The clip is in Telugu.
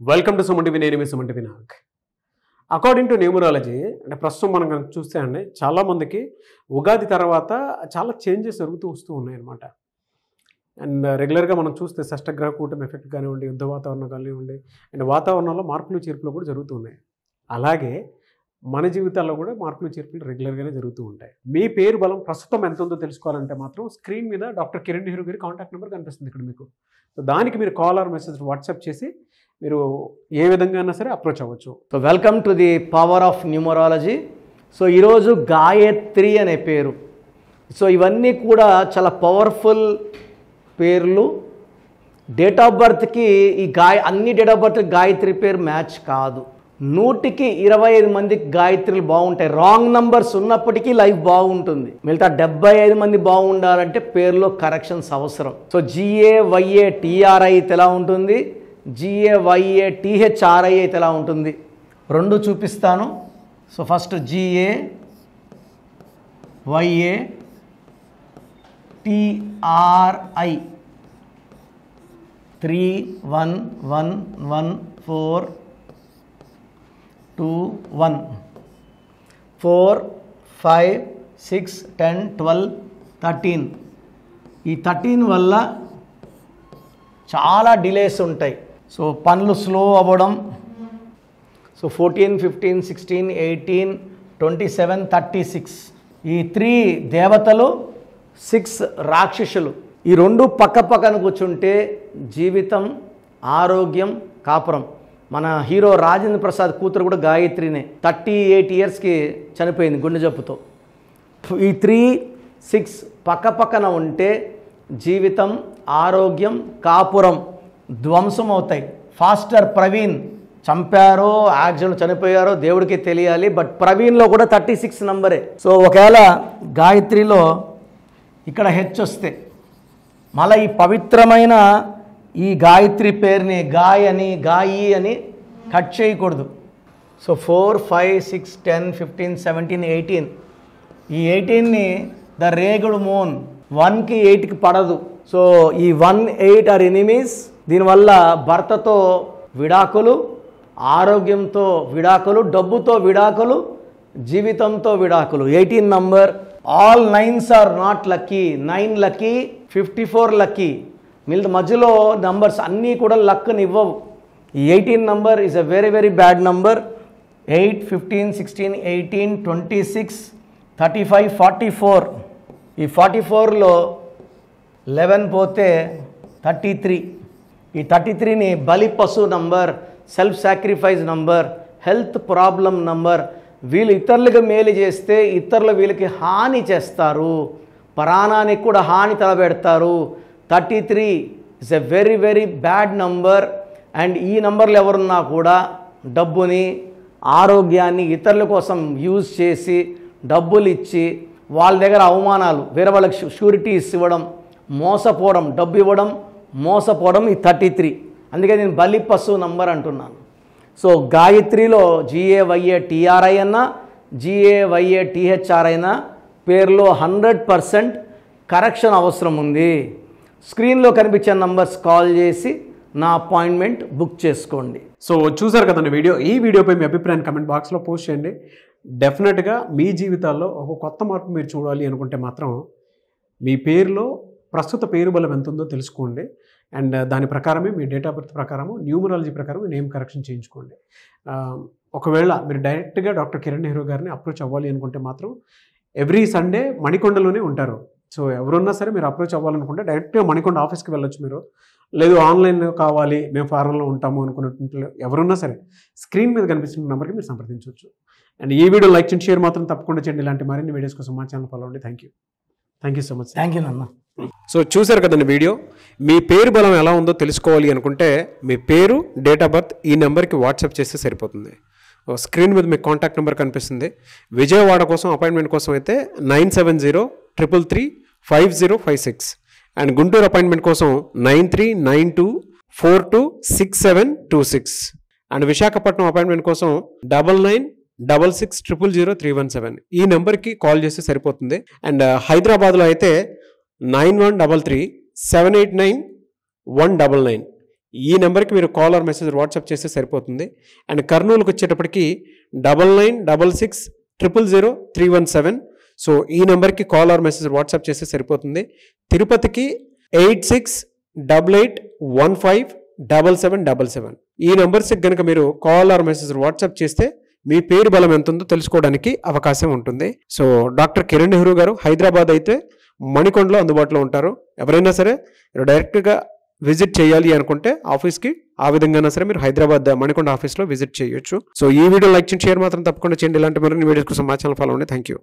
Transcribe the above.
Welcome to Suman TV. నేను మీ Suman TV Nag. According to numerology అంటే ప్రస్తుతం మనం కనుక చూస్తే అండి చాలామందికి ఉగాది తర్వాత చాలా చేంజెస్ జరుగుతూ వస్తూ ఉన్నాయన్నమాట. అండ్ రెగ్యులర్గా మనం చూస్తే షష్టగ్రహ కూటమి ఎఫెక్ట్ కానివ్వండి, యుద్ధ వాతావరణం కానివ్వండి, అండ్ వాతావరణంలో మార్పులు చేర్పులు కూడా జరుగుతూ ఉన్నాయి. అలాగే మన జీవితాల్లో కూడా మార్పులు చేర్పులు రెగ్యులర్గానే జరుగుతూ ఉంటాయి. మీ పేరు బలం ప్రస్తుతం ఎంత ఉందో తెలుసుకోవాలంటే మాత్రం స్క్రీన్ మీద డాక్టర్ కిరణ్ నెహ్రూ గారి కాంటాక్ట్ నెంబర్ కనిపిస్తుంది ఇక్కడ మీకు. సో దానికి మీరు కాల్ ఆర్ మెసేజ్ వాట్సాప్ చేసి మీరు ఏ విధంగా అయినా సరే అప్రోచ్ అవ్వచ్చు. So welcome to the power of numerology. So ఈరోజు గాయత్రి అనే పేరు. సో ఇవన్నీ కూడా చాలా పవర్ఫుల్ పేర్లు. డేట్ ఆఫ్ బర్త్కి అన్ని డేట్ ఆఫ్ బర్త్ గాయత్రి పేరు మ్యాచ్ కాదు. 100కి 25 మందికి గాయత్రులు బాగుంటాయి. రాంగ్ నంబర్స్ ఉన్నప్పటికీ లైఫ్ బాగుంటుంది. మిగతా 75 మంది బాగుండాలంటే పేరులో కరెక్షన్స్ అవసరం. సో GAYATRI అయితే ఎలా ఉంటుంది, GAYATHRI అయితే ఎలా ఉంటుంది, రెండు చూపిస్తాను. So first GAYATRI 311141 4 5 6 10 12 13. ఈ 13 వల్ల చాలా డిలేస్ ఉంటాయి. సో పనులు స్లో అవ్వడం. సో 14 15 16 18 27 36 ఈ 3 దేవతలు, 6 రాక్షసులు. ఈ రెండు పక్క పక్కన కూర్చుంటే జీవితం, ఆరోగ్యం, కాపురం. మన హీరో రాజేంద్ర ప్రసాద్ కూతురు కూడా గాయత్రినే. 38 ఇయర్స్కి చనిపోయింది గుండె జబ్బుతో. ఈ 3 6 పక్క పక్కన ఉంటే జీవితం, ఆరోగ్యం, కాపురం ధ్వంసం అవుతాయి. ఫాస్టర్ ప్రవీణ్ చంపారో యాక్సిడెంట్ చనిపోయారో దేవుడికి తెలియాలి. బట్ ప్రవీణ్లో కూడా 36 నంబరే. సో ఒకవేళ గాయత్రిలో ఇక్కడ హెచ్ వస్తే మళ్ళీ ఈ పవిత్రమైన ఈ గాయత్రి పేరుని గాయి అని కట్ చేయకూడదు. సో 4 5 6 10 15 17 18 ఈ 18ని ద రేగుడు మూన్ 1కి 8కి పడదు. సో ఈ 1 8 ఆర్ ఎనిమీస్. దీనివల్ల భర్తతో విడాకులు, ఆరోగ్యంతో విడాకులు, డబ్బుతో విడాకులు, జీవితంతో విడాకులు. 18 number. All 9s are not lucky. 9 lucky, 54 lucky. మిగతా మధ్యలో నంబర్స్ అన్నీ కూడా లక్ని ఇవ్వవు. ఈ 18 number is a very very bad number. 8 15 16 18 26 35 44. ఈ 44లో 11 పోతే 33. ఈ 33ని బలి పశు number, self sacrifice number, health problem number. వీళ్ళు ఇతరులకు మేలు చేస్తే ఇతరులు వీళ్ళకి హాని చేస్తారు, ప్రాణానికి కూడా హాని తలబెడతారు. 33 is a very very bad number. And ఈ నంబర్లు ఎవరున్నా కూడా డబ్బుని, ఆరోగ్యాన్ని ఇతరుల కోసం యూజ్ చేసి డబ్బులు ఇచ్చి వాళ్ళ దగ్గర అవమానాలు, వేరే వాళ్ళకి షూరిటీస్ ఇవ్వడం, మోసపోవడం, డబ్బు ఇవ్వడం, మోసపోవడం ఈ 33. అందుకే నేను బలి పశు నంబర్ అంటున్నాను. సో గాయత్రిలో GAYATRI అన్నా GAYATHRI అయినా పేరులో 100% కరెక్షన్ అవసరం ఉంది. స్క్రీన్లో కనిపించే నంబర్స్ కాల్ చేసి నా అపాయింట్మెంట్ బుక్ చేసుకోండి. సో చూసారు కదండి వీడియో. ఈ వీడియోపై మీ అభిప్రాయాన్ని కమెంట్ బాక్స్లో పోస్ట్ చేయండి. డెఫినెట్గా మీ జీవితాల్లో ఒక కొత్త మార్పు మీరు చూడాలి అనుకుంటే మాత్రం మీ పేరులో ప్రస్తుత పేరు బలం ఎంత ఉందో తెలుసుకోండి. అండ్ దాని ప్రకారమే మీ డేట్ ఆఫ్ బర్త్ ప్రకారము, న్యూమరాలజీ ప్రకారం నేమ్ కరెక్షన్ చేయించుకోండి. ఒకవేళ మీరు డైరెక్ట్గా డాక్టర్ కిరణ్ నెహ్రూ గారిని అప్రోచ్ అవ్వాలి అనుకుంటే మాత్రం ఎవ్రీ సండే మణికొండలోనే ఉంటారు. సో ఎవరున్నా సరే మీరు అప్రోచ్ అవ్వాలనుకుంటే డైరెక్ట్గా మణికొండ ఆఫీస్కి వెళ్ళొచ్చు మీరు. లేదు ఆన్లైన్ కావాలి, మేము ఫారెన్లో ఉంటాము అనుకున్నట్టు ఎవరున్నా సరే స్క్రీన్ మీద కనిపిస్తున్న నెంబర్కి మీరు సంప్రదించవచ్చు. అండ్ ఈ వీడియో లైక్ చేయండి, షేర్ మాత్రం తప్పకుండా చేయండి. ఇలాంటి మరిన్ని వీడియోస్ కోసం మా ఛానల్ ఫాలో అవ్వండి. Thank you so much. Thank you నాన్న. సో చూసారు కదండి వీడియో. మీ పేరు బలం ఎలా ఉందో తెలుసుకోవాలి అనుకుంటే మీ పేరు, డేట్ ఆఫ్ బర్త్ ఈ నెంబర్కి వాట్సాప్ చేస్తే సరిపోతుంది. స్క్రీన్ మీద మీకు కాంటాక్ట్ నెంబర్ కనిపిస్తుంది. విజయవాడ కోసం అపాయింట్మెంట్ కోసం అయితే 9703335056. అండ్ గుంటూరు అపాయింట్మెంట్ కోసం 9392426726. అండ్ విశాఖపట్నం అపాయింట్మెంట్ కోసం 9966000317. ఈ నెంబర్కి కాల్ చేస్తే సరిపోతుంది. అండ్ హైదరాబాద్లో అయితే 9133 789 199. ఈ నెంబర్కి మీరు కాల్ ఆర్ మెసేజ్ వాట్సాప్ చేస్తే సరిపోతుంది. అండ్ కర్నూలుకి వచ్చేటప్పటికి 9966000317. సో ఈ నెంబర్కి కాల్ ఆర్ మెసేజ్ వాట్సాప్ చేస్తే సరిపోతుంది. తిరుపతికి 8688157777. ఈ నెంబర్స్కి కనుక మీరు కాల్ ఆర్ మెసేజ్ వాట్సాప్ చేస్తే మీ పేరు బలం ఎంత ఉందో తెలుసుకోవడానికి అవకాశం ఉంటుంది. సో డాక్టర్ కిరణ్ నెహ్రూ గారు హైదరాబాద్ అయితే మణికొండలో అందుబాటులో ఉంటారు. ఎవరైనా సరే మీరు డైరెక్ట్గా విజిట్ చేయాలి అనుకుంటే ఆఫీస్కి ఆ విధంగా సరే మీరు హైదరాబాద్ మణికొండ ఆఫీస్లో విజిట్ చేయొచ్చు. సో ఈ వీడియో లైక్ చేయండి, షేర్ మాత్రం తప్పకుండా చేయండి. ఇలాంటి మరిన్ని వీడియోస్ కోసం మా ఛానల్ ఫాలో అవ్వండి. Thank you.